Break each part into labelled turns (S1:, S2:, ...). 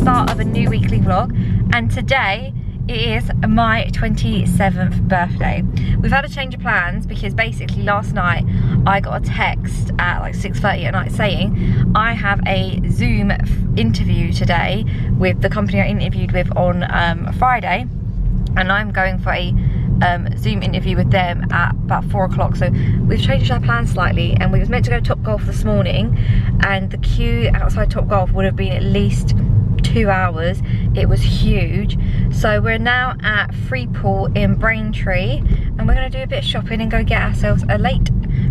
S1: start of a new weekly vlog, and today it is my 27th birthday. We've had a change of plans because basically last night I got a text at like 6:30 at night saying I have a Zoom interview today with the company I interviewed with on Friday, and I'm going for a Zoom interview with them at about 4 o'clock. So we've changed our plans slightly, and we was meant to go to Top Golf this morning, and the queue outside Top Golf would have been at least 2 hours. It was huge. So we're now at Freeport in Braintree, and we're going to do a bit of shopping and go get ourselves a late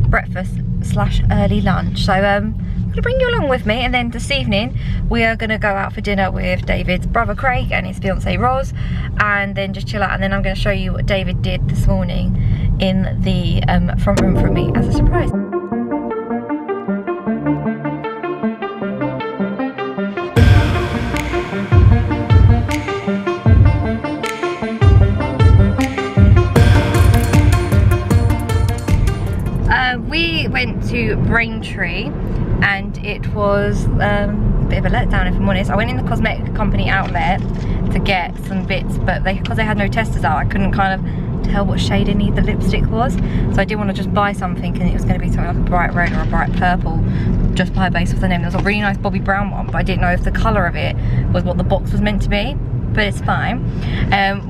S1: breakfast slash early lunch. So I'm going to bring you along with me, and then this evening we are going to go out for dinner with David's brother Craig and his fiancée Roz, and then just chill out. And then I'm going to show you what David did this morning in the front room for me as a surprise. We went to Braintree, and it was a bit of a letdown, if I'm honest. I went in the cosmetic company outlet to get some bits, but because they had no testers out, I couldn't kind of tell what shade any of the lipstick was. So I did want to just buy something, and it was going to be something like a bright red or a bright purple, just by base of the name. There was a really nice Bobbi Brown one, but I didn't know if the colour of it was what the box was meant to be. But it's fine.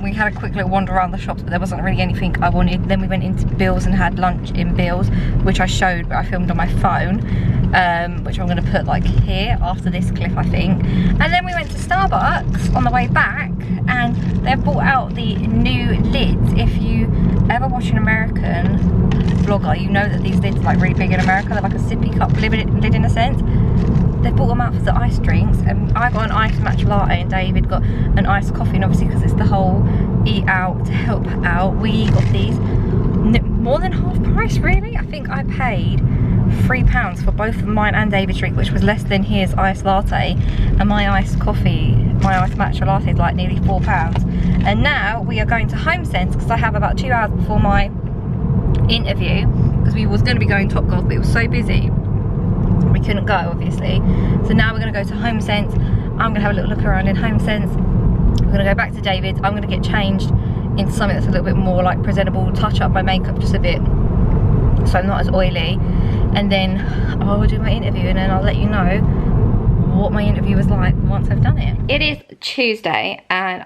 S1: We had a quick little wander around the shops, but there wasn't really anything I wanted. Then we went into Bill's and had lunch in Bill's, which I showed, but I filmed on my phone, which I'm going to put like here after this clip, I think. And then we went to Starbucks on the way back, and they've brought out the new lids. If you ever watch an American vlogger, you know that these lids are like really big in America. They're like a sippy cup lid in a sense. They've brought them out for the iced drinks, and I got an iced matcha latte, and David got an iced coffee. And obviously, because it's the whole eat out to help out, we got these more than half price, really. I think I paid £3 for both of mine and David's drink, which was less than his iced latte, and my iced coffee, my iced matcha latte is like nearly £4. And now we are going to HomeSense because I have about 2 hours before my interview, because we was going to be going Top Golf, but it was so busy we couldn't go, obviously. So now we're going to go to HomeSense. I'm going to have a little look around in HomeSense. We're going to go back to David's. I'm going to get changed into something that's a little bit more like presentable, touch up my makeup just a bit so I'm not as oily, and then I will do my interview, and then I'll let you know what my interview was like once I've done it. It is Tuesday, and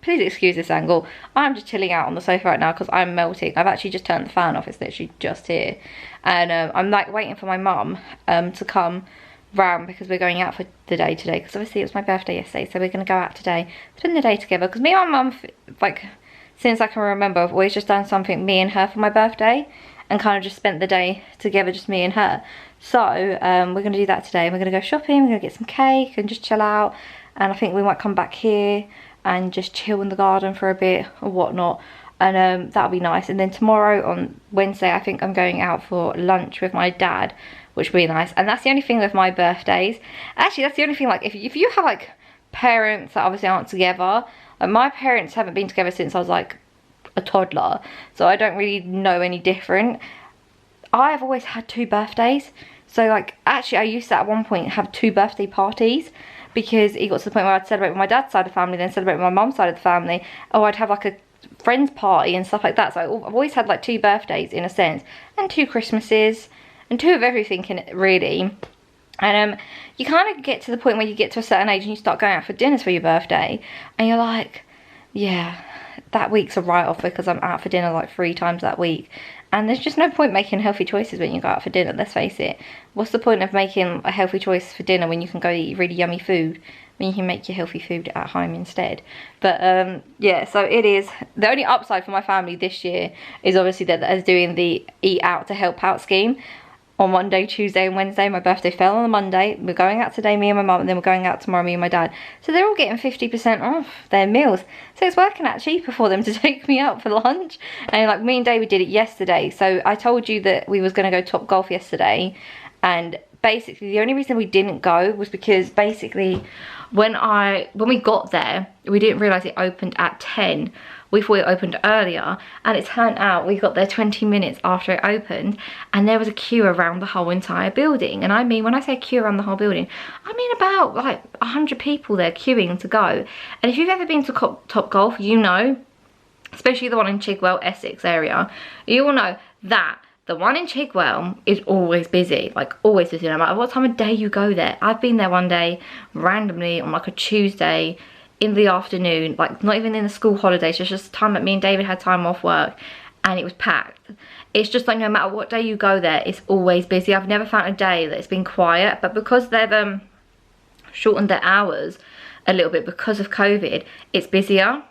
S1: please excuse this angle, I'm just chilling out on the sofa right now because I'm melting. I've actually just turned the fan off, it's literally just here, and I'm like waiting for my mum to come round because we're going out for the day today, because obviously it was my birthday yesterday, so we're going to go out today, spend the day together, because me and my mum, like since I can remember, I've always just done something me and her for my birthday, and kind of just spent the day together, just me and her. So we're going to do that today. We're going to go shopping, we're going to get some cake and just chill out, and I think we might come back here and just chill in the garden for a bit or whatnot, and that'll be nice. And then tomorrow on Wednesday I think I'm going out for lunch with my dad, which will be nice. And that's the only thing with my birthdays. Actually, that's the only thing, like if you have like parents that obviously aren't together, like my parents haven't been together since I was like a toddler, so I don't really know any different. I've always had 2 birthdays, so like actually I used to at one point have 2 birthday parties, because it got to the point where I'd celebrate with my dad's side of the family, then celebrate with my mum's side of the family, or I'd have like a friend's party and stuff like that. So I've always had like 2 birthdays in a sense, and 2 Christmases, and 2 of everything in it, really. And you kind of get to the point where you get to a certain age and you start going out for dinners for your birthday, and you're like, yeah, that week's a write-off because I'm out for dinner like 3 times that week, and there's just no point making healthy choices when you go out for dinner, let's face it. What's the point of making a healthy choice for dinner when you can go eat really yummy food, when you can make your healthy food at home instead? But yeah, so it is, the only upside for my family this year is obviously that they're doing the eat out to help out scheme. On Monday, Tuesday and Wednesday, my birthday fell on a Monday. We're going out today, me and my mum, and then we're going out tomorrow, me and my dad. So they're all getting 50% off their meals. So it's working out cheaper for them to take me out for lunch. And like me and David did it yesterday. So I told you that we was going to go Top Golf yesterday, and basically the only reason we didn't go was because basically when we got there, we didn't realise it opened at 10. we thought it opened earlier, and it turned out we got there 20 minutes after it opened, and there was a queue around the whole entire building. And I mean, when I say queue around the whole building, I mean about like 100 people there queuing to go. And if you've ever been to Top Golf, you know, especially the one in Chigwell, Essex area, you will know that the one in Chigwell is always busy, like always busy, no matter what time of day you go there. I've been there one day randomly on like a Tuesday in the afternoon, like not even in the school holidays, just time that me and David had time off work, and it was packed. It's just like no matter what day you go there, it's always busy. I've never found a day that it's been quiet, but because they've shortened their hours a little bit because of COVID, it's busier,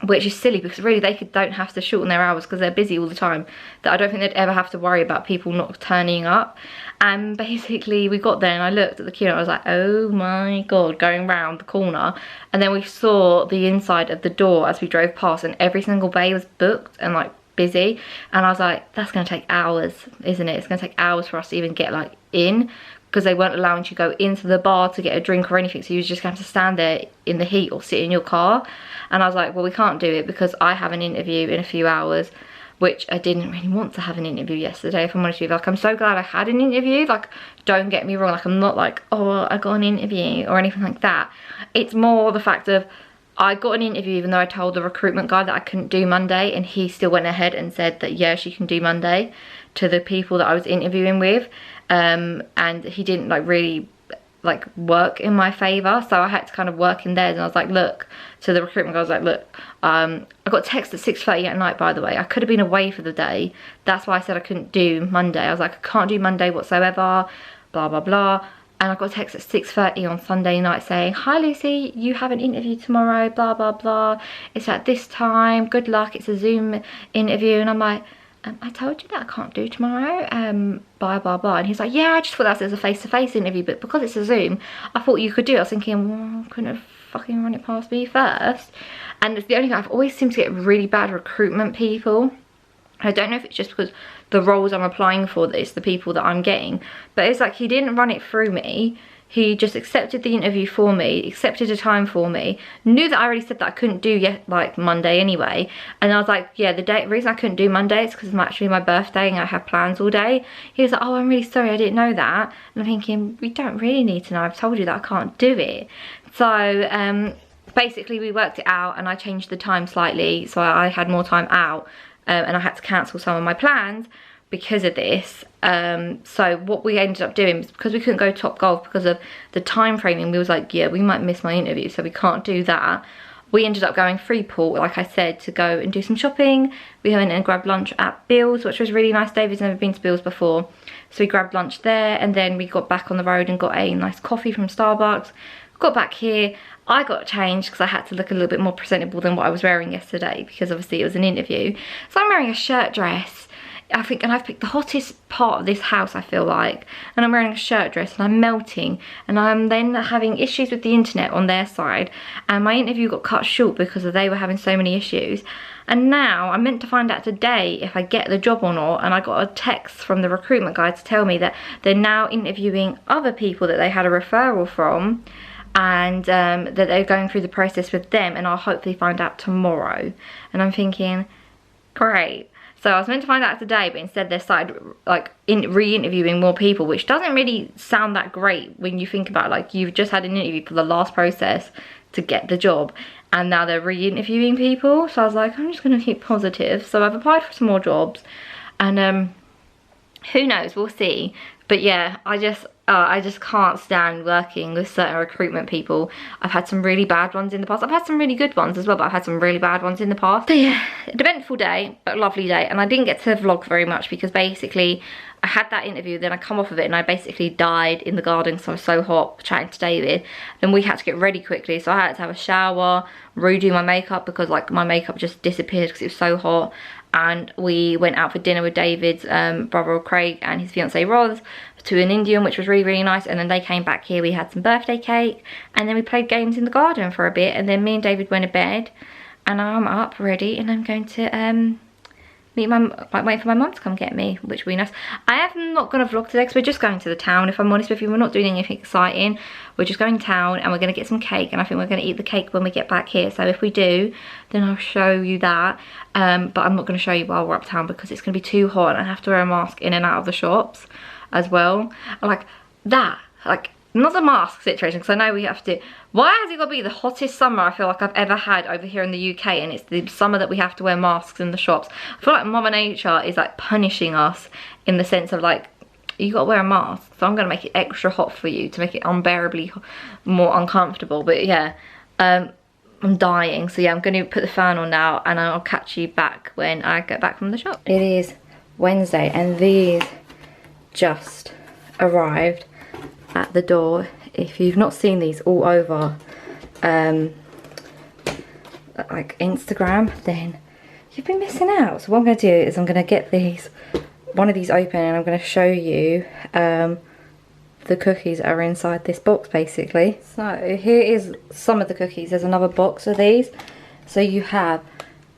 S1: which is silly because really they don't have to shorten their hours because they're busy all the time, that I don't think they'd ever have to worry about people not turning up. And basically we got there and I looked at the queue and I was like, oh my god, going round the corner, and then we saw the inside of the door as we drove past, and every single bay was booked and like busy, and I was like, that's gonna take hours, isn't it? It's gonna take hours for us to even get like in, because they weren't allowing you to go into the bar to get a drink or anything, so you was just going to stand there in the heat or sit in your car. And I was like, well, we can't do it because I have an interview in a few hours, which I didn't really want to have an interview yesterday, if I'm honest with you. Like, I'm so glad I had an interview, like, don't get me wrong, like, I'm not like, oh, I got an interview or anything like that. It's more the fact of, I got an interview even though I told the recruitment guy that I couldn't do Monday, and he still went ahead and said that, yeah, she can do Monday to the people that I was interviewing with. And he didn't like really like work in my favour, so I had to kind of work in theirs. And I was like, look, to the recruitment guy, I was like, look, I got a text at 6:30 at night, by the way. I could have been away for the day, that's why I said I couldn't do Monday. I was like, I can't do Monday whatsoever, blah blah blah. And I got a text at 6:30 on Sunday night saying, hi Lucy, you have an interview tomorrow, blah blah blah, it's at this time, good luck, it's a Zoom interview. And I'm like, I told you that I can't do tomorrow, blah blah blah. And he's like, yeah, I just thought that was a face-to-face interview, but because it's a Zoom, I thought you could do it. I was thinking, well, couldn't have fucking run it past me first. And it's the only thing, I've always seemed to get really bad recruitment people. I don't know if it's just because the roles I'm applying for, that it's the people that I'm getting, but it's like he didn't run it through me. He just accepted the interview for me, accepted a time for me, knew that I already said that I couldn't do yet like Monday anyway. And I was like, yeah, the reason I couldn't do Monday is because it's actually my birthday and I have plans all day. He was like, oh, I'm really sorry, I didn't know that. And I'm thinking, we don't really need to know, I've told you that I can't do it. So basically we worked it out, and I changed the time slightly, so I had more time out, and I had to cancel some of my plans because of this. So what we ended up doing, because we couldn't go Top Golf because of the time framing, we was like, yeah, we might miss my interview, so we can't do that. We ended up going Freeport, like I said, to go and do some shopping. We went and grabbed lunch at Bill's, which was really nice. David's never been to Bill's before, so we grabbed lunch there, and then we got back on the road and got a nice coffee from Starbucks. Got back here, I got changed because I had to look a little bit more presentable than what I was wearing yesterday, because obviously it was an interview. So I'm wearing a shirt dress, I think, and I've picked the hottest part of this house, I feel like, and I'm wearing a shirt dress and I'm melting, and I'm then having issues with the internet on their side, and my interview got cut short because they were having so many issues. And now I'm meant to find out today if I get the job or not, and I got a text from the recruitment guy to tell me that they're now interviewing other people that they had a referral from, and that they're going through the process with them, and I'll hopefully find out tomorrow. And I'm thinking, great. So I was meant to find out today, but instead they started like re-interviewing more people, which doesn't really sound that great when you think about it. Like, you've just had an interview for the last process to get the job, and now they're re-interviewing people. So I was like, I'm just gonna keep positive. So I've applied for some more jobs, and who knows, we'll see. But yeah, I just can't stand working with certain recruitment people. I've had some really bad ones in the past. I've had some really good ones as well, but I've had some really bad ones in the past. So yeah, an eventful day, but a lovely day. And I didn't get to vlog very much because basically I had that interview, then I come off of it and I basically died in the garden because I was so hot chatting to David. And we had to get ready quickly, so I had to have a shower, redo my makeup because like my makeup just disappeared because it was so hot. And we went out for dinner with David's brother Craig and his fiancée Roz to an Indian, which was really, really nice. And then they came back here, we had some birthday cake, and then we played games in the garden for a bit, and then me and David went to bed, and I'm up ready and I'm going to meet my, like wait for my mum to come get me, which would be nice. I am not gonna vlog today because we're just going to the town, if I'm honest with you. We're not doing anything exciting. We're just going to town and we're gonna get some cake, and I think we're gonna eat the cake when we get back here. So if we do, then I'll show you that. But I'm not gonna show you while we're uptown because it's gonna be too hot and I have to wear a mask in and out of the shops as well. Like that, like not the mask situation, because I know we have to. Why has it got to be the hottest summer I feel like I've ever had over here in the UK, and it's the summer that we have to wear masks in the shops? I feel like Mother Nature is like punishing us in the sense of like, you got to wear a mask, so I'm going to make it extra hot for you to make it unbearably more uncomfortable. But yeah, I'm dying. So yeah, I'm going to put the fan on now and I'll catch you back when I get back from the shop. It is Wednesday and these just arrived at the door. If you've not seen these all over like Instagram, then you've been missing out. So what I'm going to do is I'm going to get one of these open, and I'm going to show you the cookies that are inside this box basically. So here is some of the cookies. There's another box of these. So you have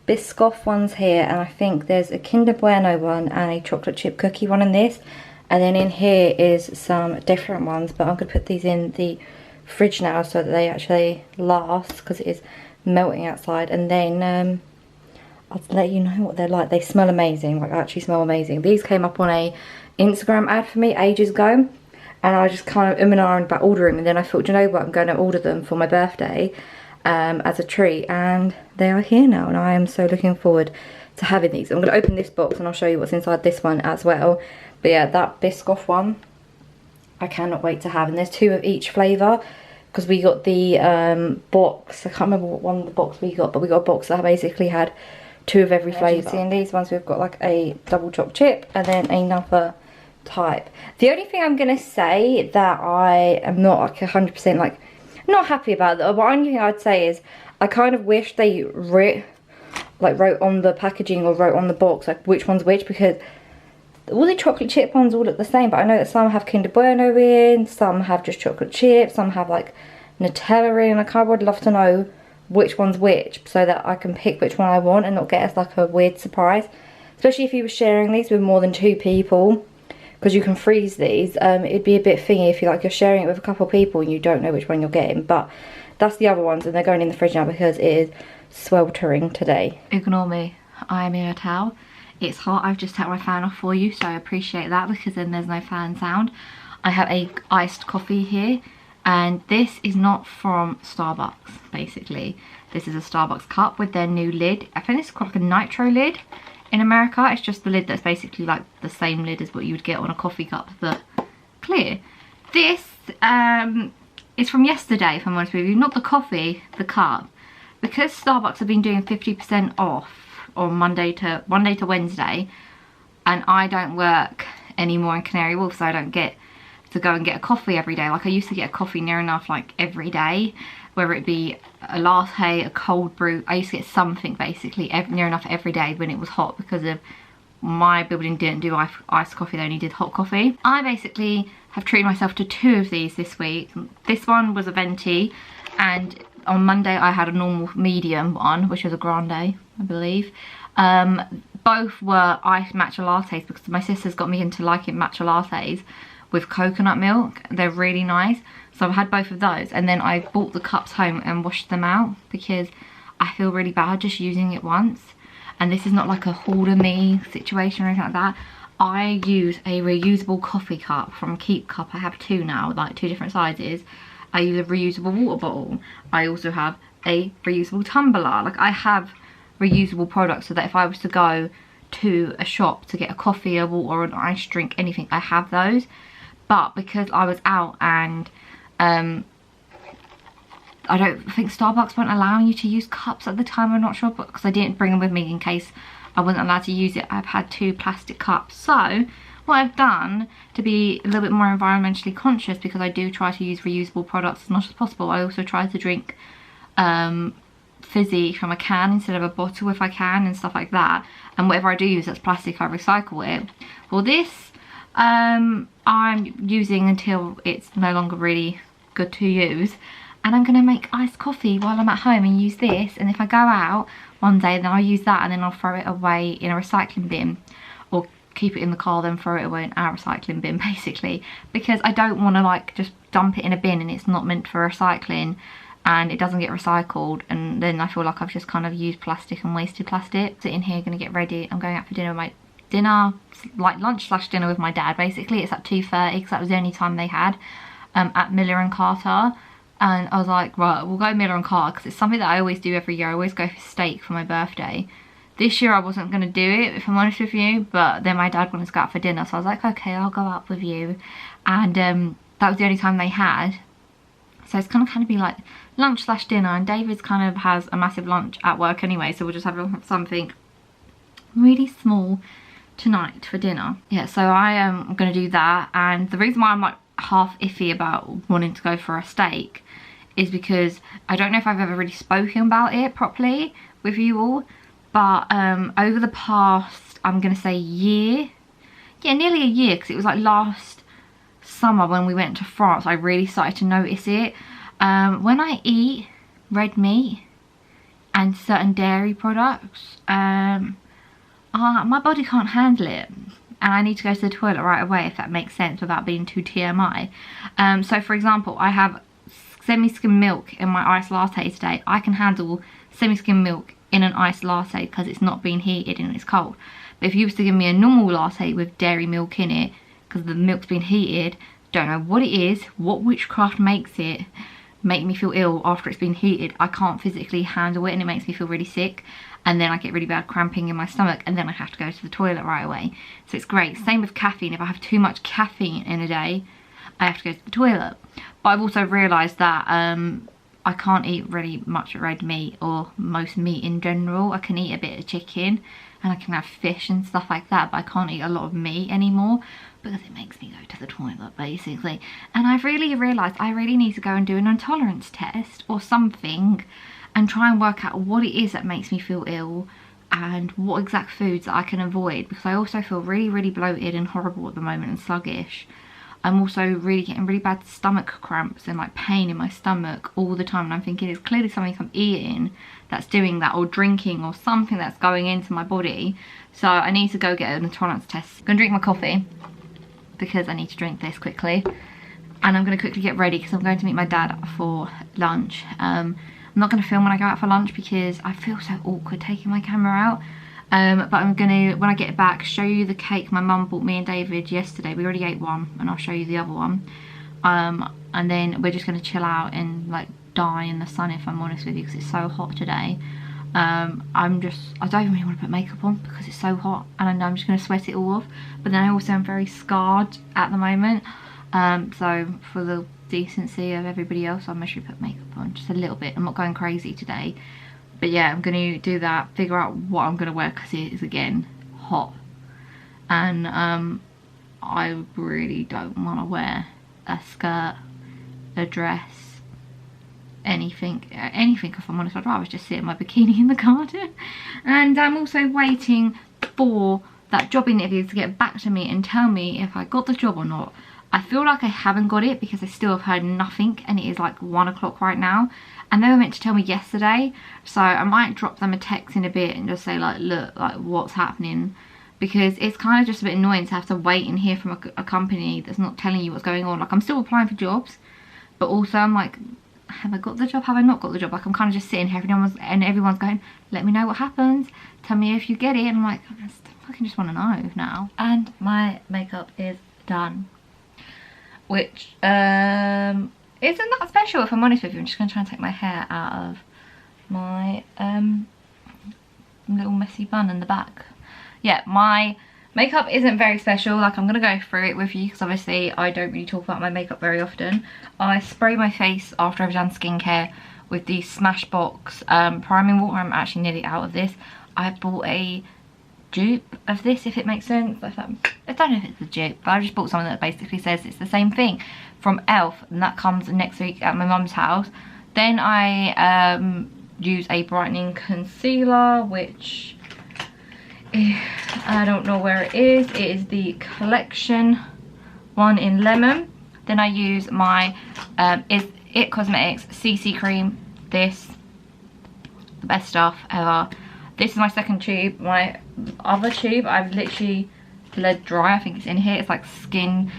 S1: Biscoff ones here, and I think there's a Kinder Bueno one and a chocolate chip cookie one in this. And then in here is some different ones, but I'm going to put these in the fridge now so that they actually last, because it is melting outside. And then I'll let you know what they're like. They smell amazing, like actually smell amazing. These came up on a Instagram ad for me ages ago, and I just kind of and about ordering them, and then I thought, you know what, I'm going to order them for my birthday as a treat, and they are here now, and I am so looking forward to having these. I'm going to open this box and I'll show you what's inside this one as well. But yeah, that Biscoff one I cannot wait to have, and there's 2 of each flavour, because we got the box. I can't remember what one of the box we got, but we got a box that basically had 2 of every flavour. See, in these ones we've got like a double chocolate chip and then another type. The only thing I'm going to say that I am not like 100% like not happy about, the only thing I'd say is I kind of wish they wrote on the packaging or wrote on the box like which one's which, because all the chocolate chip ones all look the same, but I know that some have Kinder Bueno in, some have just chocolate chip, some have like Nutella in. I kind of would love to know which one's which, so that I can pick which one I want and not get us like a weird surprise. Especially if you were sharing these with more than 2 people, because you can freeze these. It'd be a bit thingy if you're sharing it with a couple of people and you don't know which one you're getting. But that's the other ones, and they're going in the fridge now because it is sweltering today. Ignore me, I am in a towel. It's hot. I've just taken my fan off for you, so I appreciate that, because then there's no fan sound. I have a iced coffee here, and this is not from Starbucks, basically. This is a Starbucks cup with their new lid. I think it's called like a nitro lid in America. It's just the lid that's basically like the same lid as what you would get on a coffee cup, but clear. This is from yesterday, if I'm honest with you. Not the coffee, the cup. Because Starbucks have been doing 50% off on Monday to Wednesday, and I don't work anymore in Canary Wharf, so I don't get to go and get a coffee every day. Like I used to get a coffee near enough like every day, whether it be a latte, a cold brew. I used to get something basically near enough every day when it was hot, because of my building didn't do iced coffee, they only did hot coffee. I basically have treated myself to 2 of these this week. This one was a venti, and on Monday I had a normal medium one, which was a grande, I believe. Both were iced matcha lattes, because my sister's got me into liking matcha lattes with coconut milk. They're really nice. So I've had both of those, and then I bought the cups home and washed them out because I feel really bad just using it once. And this is not like a hoarder me situation or anything like that. I use a reusable coffee cup from Keep Cup. I have 2 now, like 2 different sizes. I use a reusable water bottle. I also have a reusable tumbler. Like I have reusable products so that if I was to go to a shop to get a coffee, a water, or an ice drink, anything, I have those. But because I was out and I don't think Starbucks weren't allowing you to use cups at the time, I'm not sure, but because I didn't bring them with me in case I wasn't allowed to use it, I've had 2 plastic cups. So what I've done to be a little bit more environmentally conscious, because I do try to use reusable products as much as possible, I also try to drink fizzy from a can instead of a bottle if I can, and stuff like that. And whatever I do use that's plastic, I recycle it. Well, this I'm using until it's no longer really good to use, and I'm going to make iced coffee while I'm at home and use this. And if I go out, one day, then I'll use that and then I'll throw it away in a recycling bin, or keep it in the car then throw it away in our recycling bin basically, because I don't want to like just dump it in a bin and it's not meant for recycling and it doesn't get recycled, and then I feel like I've just kind of used plastic and wasted plastic. Sitting here gonna get ready. I'm going out for dinner with like lunch / dinner with my dad basically. It's at 2:30 because that was the only time they had at Miller and Carter, and I was like, right, we'll go Miller and Carter because it's something that I always do every year. I always go for steak for my birthday. This year I wasn't going to do it, if I'm honest with you, but then my dad wanted to go out for dinner, so I was like, okay, I'll go out with you. And that was the only time they had, so it's gonna kind of be like lunch / dinner, and David's kind of has a massive lunch at work anyway, so we'll just have something really small tonight for dinner. Yeah, so I am gonna do that, and the reason why I'm like half iffy about wanting to go for a steak is because I don't know if I've ever really spoken about it properly with you all, but over the past, I'm gonna say year, yeah, nearly a year, because it was like last summer when we went to France, I really started to notice it. When I eat red meat and certain dairy products, my body can't handle it, and I need to go to the toilet right away, if that makes sense, without being too TMI. So for example, I have semi-skim milk in my iced latte today. I can handle semi-skim milk in an iced latte because it's not being heated and it's cold. But if you was to give me a normal latte with dairy milk in it, because the milk's been heated, don't know what it is, what witchcraft makes it make me feel ill after it's been heated. I can't physically handle it and it makes me feel really sick, and then I get really bad cramping in my stomach, and then I have to go to the toilet right away. So it's great. Same with caffeine. If I have too much caffeine in a day, I have to go to the toilet. But I've also realised that I can't eat really much red meat, or most meat in general. I can eat a bit of chicken and I can have fish and stuff like that, but I can't eat a lot of meat anymore because it makes me go to the toilet basically. And I've really realised I really need to go and do an intolerance test or something and try and work out what it is that makes me feel ill and what exact foods that I can avoid, because I also feel really bloated and horrible at the moment and sluggish. I'm also really getting really bad stomach cramps and like pain in my stomach all the time, and I'm thinking it's clearly something I'm eating that's doing that, or drinking, or something that's going into my body. So I need to go get an intolerance test. I'm gonna drink my coffee because I need to drink this quickly, and I'm gonna quickly get ready because I'm going to meet my dad for lunch. I'm not gonna film when I go out for lunch because I feel so awkward taking my camera out. But I'm gonna, when I get back, show you the cake my mum bought me and David yesterday. We already ate one, and I'll show you the other one. And then we're just gonna chill out and like die in the sun, if I'm honest with you, because it's so hot today. I don't really want to put makeup on because it's so hot, and I'm just gonna sweat it all off. But then I also am very scarred at the moment, so for the decency of everybody else, I'll make sure to put makeup on just a little bit. I'm not going crazy today. But yeah, I'm going to do that, figure out what I'm going to wear, because it is again hot. And I really don't want to wear a skirt, a dress, anything if I'm honest. I'd rather just sit in my bikini in the garden. And I'm also waiting for that job interview to get back to me and tell me if I got the job or not. I feel like I haven't got it because I still have heard nothing, and it is like 1 o'clock right now. And they were meant to tell me yesterday, so I might drop them a text in a bit and just say like, look, like what's happening, because it's kind of just a bit annoying to have to wait and hear from a company that's not telling you what's going on. Like, I'm still applying for jobs, but also I'm like, have I got the job, have I not got the job? Like, I'm kind of just sitting here and everyone's going, let me know what happens, tell me if you get it, and I'm like, I fucking just want to know now. And my makeup is done, which isn't that special, if I'm honest with you. I'm just going to try and take my hair out of my little messy bun in the back. Yeah, my makeup isn't very special. Like, I'm going to go through it with you because obviously I don't really talk about my makeup very often. I spray my face after I've done skincare with the Smashbox priming water. I'm actually nearly out of this. I bought a dupe of this, if it makes sense. I don't know if it's a dupe, but I just bought something that basically says it's the same thing from ELF, and that comes next week at my mum's house. Then I use a brightening concealer, which I don't know where it is. It is the collection one in lemon. Then I use my It Cosmetics CC cream. This, the best stuff ever. This is my second tube. My other tube I've literally let dry. I think it's in here. It's like skinny.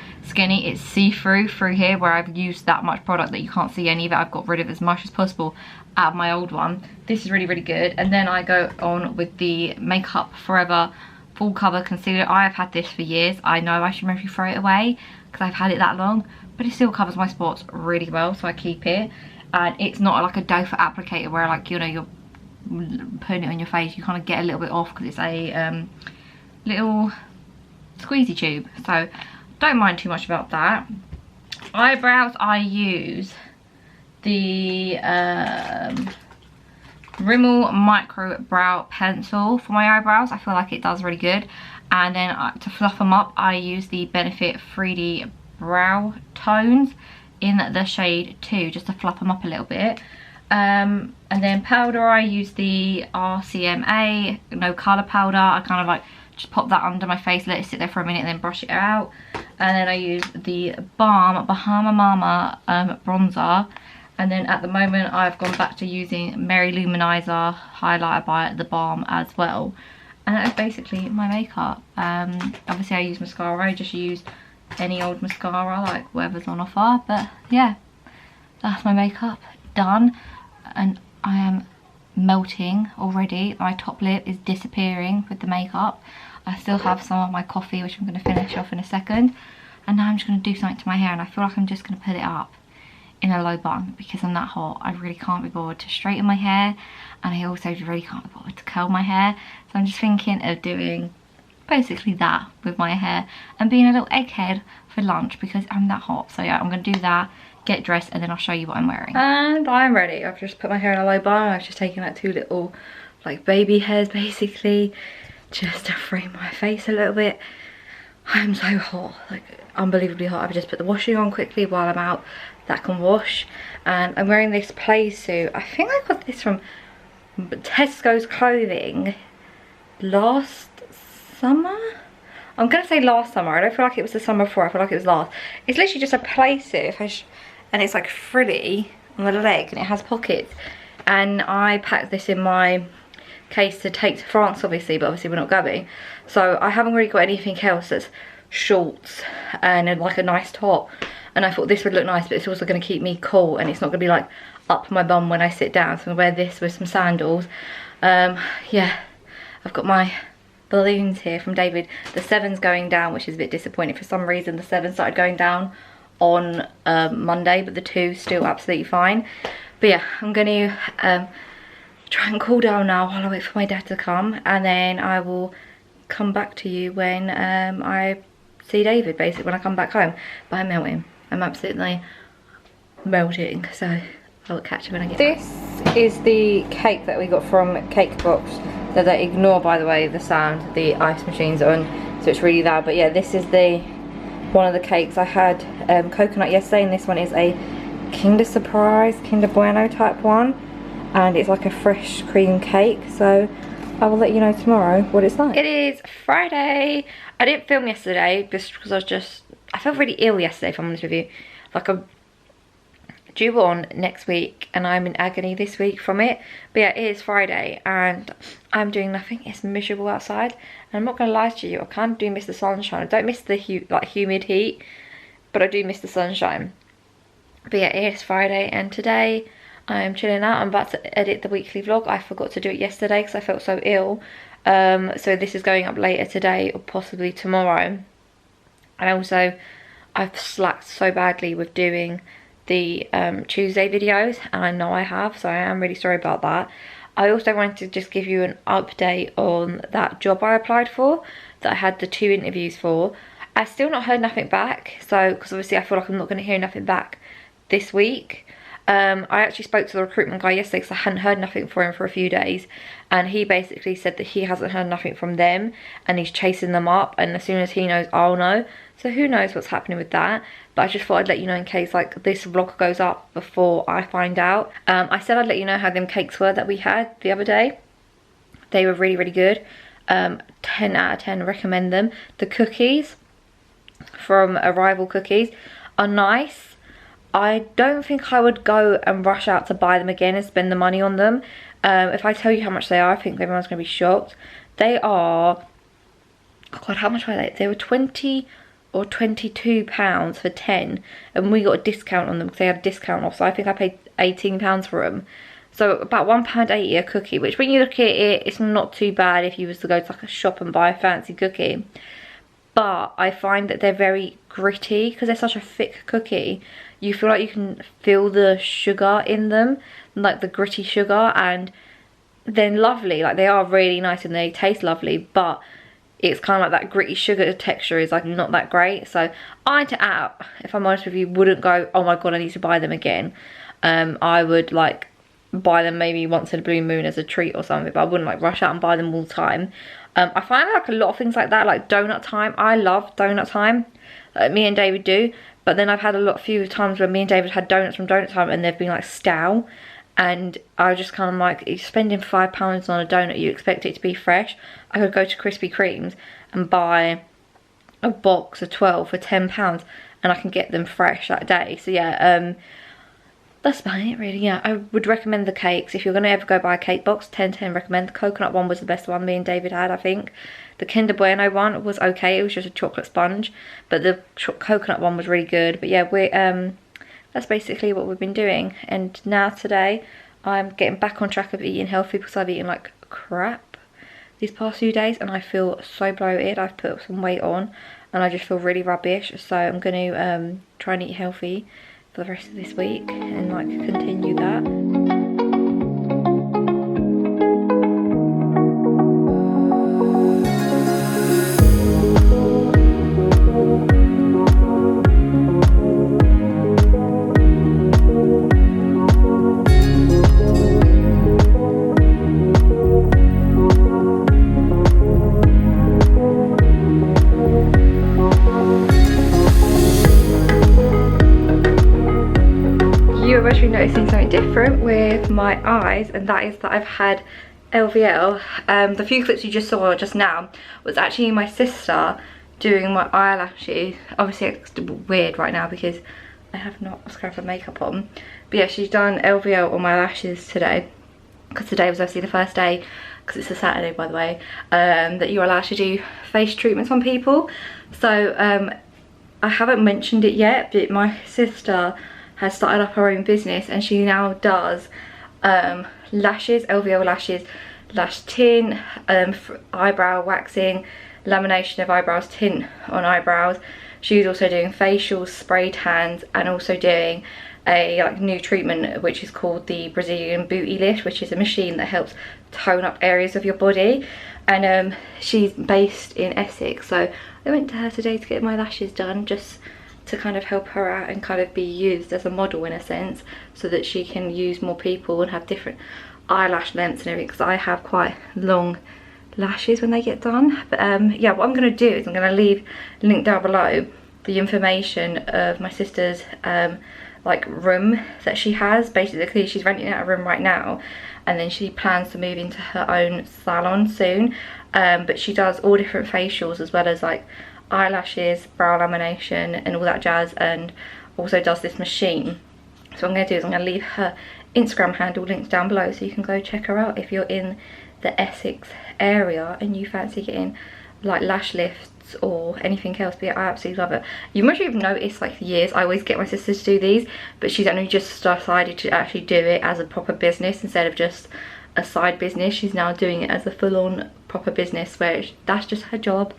S1: It's see-through through here, where I've used that much product that you can't see any of it. I've got rid of as much as possible out of my old one. This is really, really good. And then I go on with the Makeup Forever Full Cover Concealer. I have had this for years. I know I should maybe throw it away because I've had it that long, but it still covers my spots really well, so I keep it. And it's not like a doe foot applicator where, like, you know, you're putting it on your face. You kind of get a little bit off because it's a little squeezy tube, so don't mind too much about that. Eyebrows, I use the Rimmel Micro Brow Pencil for my eyebrows. I feel like it does really good. And then to fluff them up, I use the Benefit 3D Brow Tones in the shade 2, just to fluff them up a little bit. And then powder, I use the RCMA No Colour powder. I kind of like just pop that under my face, let it sit there for a minute, and then brush it out. And then I use the Balm Bahama Mama bronzer. And then at the moment I've gone back to using Mary Luminizer highlighter by The Balm as well. And that is basically my makeup. Obviously I use mascara. I just use any old mascara, like whatever's on offer. But yeah, that's my makeup done. And I am melting already. My top lip is disappearing with the makeup. I still have some of my coffee, which I'm going to finish off in a second. And now I'm just going to do something to my hair, and I feel like I'm just going to put it up in a low bun because I'm that hot. I really can't be bothered to straighten my hair, and I also really can't be bothered to curl my hair. So I'm just thinking of doing basically that with my hair and being a little egghead for lunch because I'm that hot. So yeah, I'm going to do that, get dressed, and then I'll show you what I'm wearing. And I'm ready. I've just put my hair in a low bun. I've just taken out 2 little like baby hairs basically, just to frame my face a little bit. I'm so hot, like unbelievably hot. I've just put the washing on quickly while I'm out. That can wash. And I'm wearing this play suit. I think I got this from Tesco's Clothing last summer. I'm gonna say last summer. I don't feel like it was the summer before. I feel like it was last. It's literally just a play suit, and it's like frilly on the leg, and it has pockets. And I packed this in my case to take to France, obviously, but obviously we're not going. So I haven't really got anything else that's shorts and like a nice top. And I thought this would look nice, but it's also going to keep me cool, and it's not going to be like up my bum when I sit down. So I'm going to wear this with some sandals. Yeah, I've got my balloons here from David. The 7's going down, which is a bit disappointing. For some reason the 7 started going down on Monday, but the 2's still absolutely fine. But yeah, I'm going to try and cool down now while I wait for my dad to come, and then I will come back to you when I see David, basically when I come back home. But I'm melting. I'm absolutely melting, so I'll catch you when I get back. This is the cake that we got from Cake Box. So they ignore, by the way, the sound the ice machine's on, so it's really loud. But yeah, this is the one of the cakes. I had coconut yesterday, and this one is a Kinder Surprise, Kinder Bueno type one, and it's like a fresh cream cake. So I will let you know tomorrow what it's like. It is Friday. I didn't film yesterday just because I felt really ill yesterday, if I'm honest with you. Like I'm due on next week, and I'm in agony this week from it. But yeah, it is Friday and I'm doing nothing. It's miserable outside, and I'm not gonna lie to you, I kind of do miss the sunshine. I don't miss the humid heat, but I do miss the sunshine. But yeah, it is Friday, and today I'm chilling out. I'm about to edit the weekly vlog. I forgot to do it yesterday because I felt so ill. So this is going up later today or possibly tomorrow. And also I've slacked so badly with doing the Tuesday videos, and I know I have, so I am really sorry about that. I also wanted to just give you an update on that job I applied for, that I had the 2 interviews for. I've still not heard nothing back, so because obviously I feel like I'm not going to hear nothing back this week. I actually spoke to the recruitment guy yesterday because I hadn't heard nothing from him for a few days, and he basically said that he hasn't heard nothing from them and he's chasing them up, and as soon as he knows, I'll know. So who knows what's happening with that. But I just thought I'd let you know in case like this vlog goes up before I find out. I said I'd let you know how them cakes were that we had the other day. They were really, really good. 10 out of 10, recommend them. The cookies from Arrival Cookies are nice. I don't think I would go and rush out to buy them again and spend the money on them. If I tell you how much they are, I think everyone's going to be shocked. They are, oh God, how much were they? They were 20 or 22 pounds for 10, and we got a discount on them because they had a discount off, so I think I paid 18 pounds for them. So about £1.80 a cookie, which when you look at it, it's not too bad if you was to go to like a shop and buy a fancy cookie. But I find that they're very gritty because they're such a thick cookie. You feel like you can feel the sugar in them, like the gritty sugar, and they're lovely. Like, they are really nice and they taste lovely, but it's kind of like that gritty sugar texture is like not that great. So if I'm honest with you, wouldn't go, oh my God, I need to buy them again. I would like buy them maybe once in a blue moon as a treat or something, but I wouldn't like rush out and buy them all the time. I find like a lot of things like that, like donut time. I love donut time, like me and David do, but then I've had a few times where me and David had donuts from donut time and they've been like stale, and I just kind of like, you're spending £5 on a donut, you expect it to be fresh. I could go to Krispy Kreme's and buy a box of 12 for £10 and I can get them fresh that day. So yeah, that's about it really. Yeah, I would recommend the cakes. If you're going to ever go buy a cake box, 10/10 recommend. The coconut one was the best one me and David had, I think. The Kinder Bueno one was okay, it was just a chocolate sponge, but the coconut one was really good. But yeah, that's basically what we've been doing. And now today I'm getting back on track of eating healthy because I've eaten like crap these past few days and I feel so bloated. I've put some weight on and I just feel really rubbish, so I'm going to try and eat healthy for the rest of this week and like continue that. Noticing something different with my eyes, and that is that I've had LVL. The few clips you just saw just now was actually my sister doing my eyelashes. Obviously it's weird right now because I have not a scrap of makeup on, but yeah, she's done LVL on my lashes today, because today was obviously the first day, because it's a Saturday by the way, that you're allowed to do face treatments on people. So I haven't mentioned it yet, but my sister has started up her own business and she now does lashes, LVL lashes, lash tint, eyebrow waxing, lamination of eyebrows, tint on eyebrows. She's also doing facials, spray tans, and also doing a like new treatment which is called the Brazilian Booty Lift, which is a machine that helps tone up areas of your body. And she's based in Essex, so I went to her today to get my lashes done, just to kind of help her out and kind of be used as a model in a sense, so that she can use more people and have different eyelash lengths and everything, because I have quite long lashes when they get done. But yeah, what I'm going to do is I'm going to leave a link down below the information of my sister's like room that she has. Basically she's renting out a room right now and then she plans to move into her own salon soon, but she does all different facials as well as like eyelashes, brow lamination and all that jazz, and also does this machine. So what I'm going to do is I'm going to leave her Instagram handle linked down below so you can go check her out if you're in the Essex area and you fancy getting like lash lifts or anything else. But yeah, I absolutely love it. You might have noticed like years I always get my sister to do these, but she's only just decided to actually do it as a proper business instead of just a side business. She's now doing it as a full-on proper business where that's just her job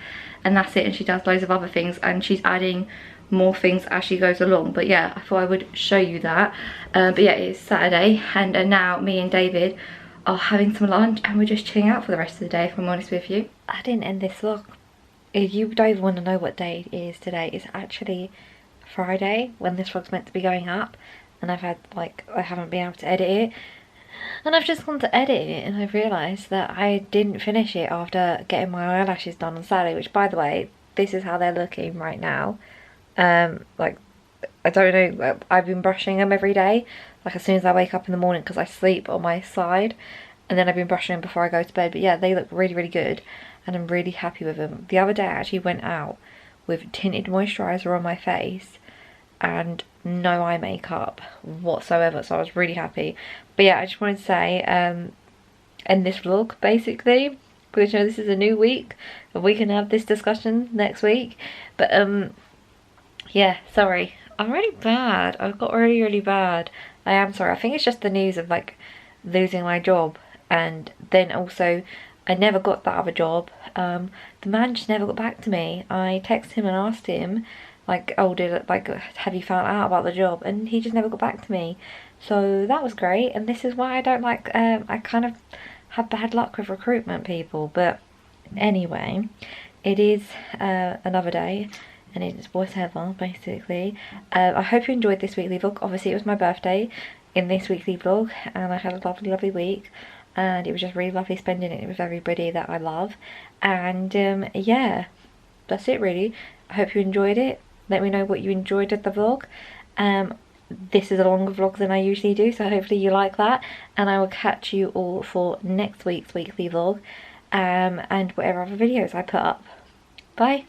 S1: and that's it, and she does loads of other things and she's adding more things as she goes along. But yeah, I thought I would show you that. But yeah, it's Saturday and now me and David are having some lunch and we're just chilling out for the rest of the day, if I'm honest with you. I didn't end this vlog. If you don't want to know what day it is today, it's actually Friday when this vlog's meant to be going up, and I haven't been able to edit it. And I've just gone to edit it and I've realised that I didn't finish it after getting my eyelashes done on Saturday, which by the way, this is how they're looking right now. Like, I don't know, I've been brushing them every day, like as soon as I wake up in the morning, because I sleep on my side, and then I've been brushing them before I go to bed. But yeah, they look really, really good and I'm really happy with them. The other day I actually went out with tinted moisturiser on my face and no eye makeup whatsoever, so I was really happy. But yeah, I just wanted to say end this vlog basically, because you know this is a new week and we can have this discussion next week. But yeah, sorry, I'm really bad. I've got really bad. I am sorry. I think it's just the news of like losing my job, and then also I never got that other job. The man just never got back to me. I texted him and asked him like, oh, have you found out about the job? And he just never got back to me. So that was great, and this is why I don't like, I kind of have bad luck with recruitment people. But anyway, it is another day, and it's whatever, basically. I hope you enjoyed this weekly vlog. Obviously it was my birthday in this weekly vlog, and I had a lovely week, and it was just really lovely spending it with everybody that I love. And yeah, that's it really. I hope you enjoyed it. Let me know what you enjoyed of the vlog. This is a longer vlog than I usually do, so hopefully you like that, and I will catch you all for next week's weekly vlog, and whatever other videos I put up. Bye!